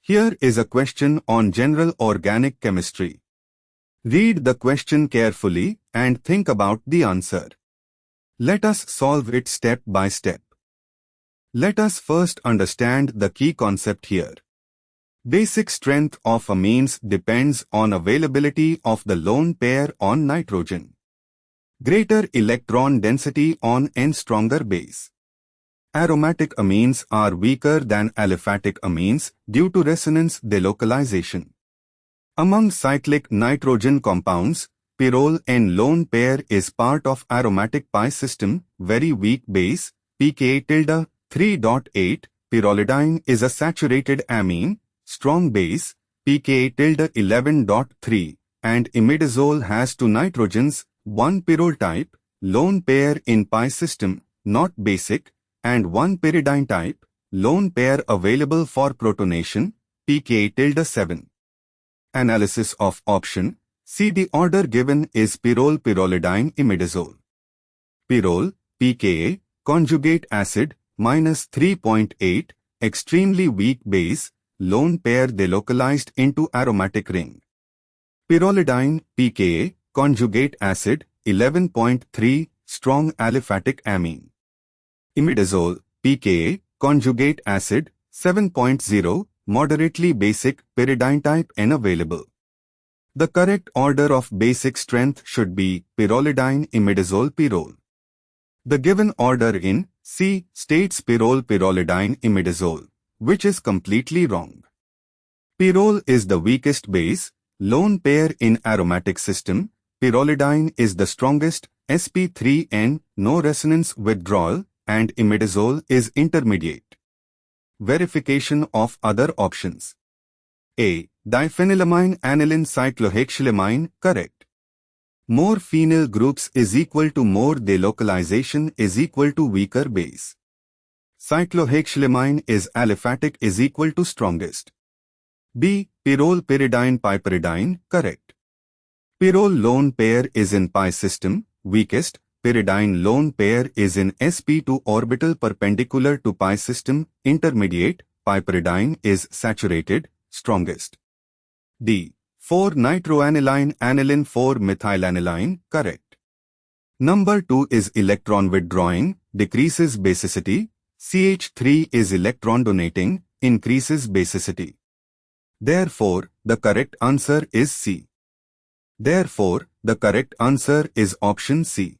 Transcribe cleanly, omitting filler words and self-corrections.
Here is a question on general organic chemistry. Read the question carefully and think about the answer. Let us solve it step by step. Let us first understand the key concept here. Basic strength of amines depends on availability of the lone pair on nitrogen. Greater electron density on N stronger base. Aromatic amines are weaker than aliphatic amines due to resonance delocalization. Among cyclic nitrogen compounds, pyrrole N lone pair is part of aromatic pi system, very weak base, pKa 3.8, pyrrolidine is a saturated amine, strong base, pKa 11.3, and imidazole has two nitrogens, one pyrrole type, lone pair in pi system, not basic, and one pyridine type, lone pair available for protonation, pKa 7. Analysis of option. See the order given is pyrrole pyrrolidine imidazole. Pyrrole, pKa, conjugate acid, minus 3.8, extremely weak base, lone pair delocalized into aromatic ring. Pyrrolidine, pKa, conjugate acid, 11.3, strong aliphatic amine. Imidazole, pKa, conjugate acid, 7.0, moderately basic pyridine type N available. The correct order of basic strength should be pyrrolidine imidazole pyrrole. The given order in C states pyrrole pyrrolidine imidazole, which is completely wrong. Pyrrole is the weakest base, lone pair in aromatic system, pyrrolidine is the strongest, sp3N, no resonance withdrawal, and imidazole is intermediate. Verification of other options. A. Diphenylamine aniline cyclohexylamine, correct. More phenyl groups is equal to more delocalization is equal to weaker base. Cyclohexylamine is aliphatic is equal to strongest. B. Pyrrole pyridine pipyridine, correct. Pyrrole lone pair is in pi system, weakest. Pyridine lone pair is in sp2 orbital perpendicular to pi system, intermediate. Pipyridine is saturated, strongest. D. 4-nitroaniline aniline 4-methylaniline, correct. Number 2 is electron withdrawing, decreases basicity. CH3 is electron donating, increases basicity. Therefore, the correct answer is C. Therefore, the correct answer is option C.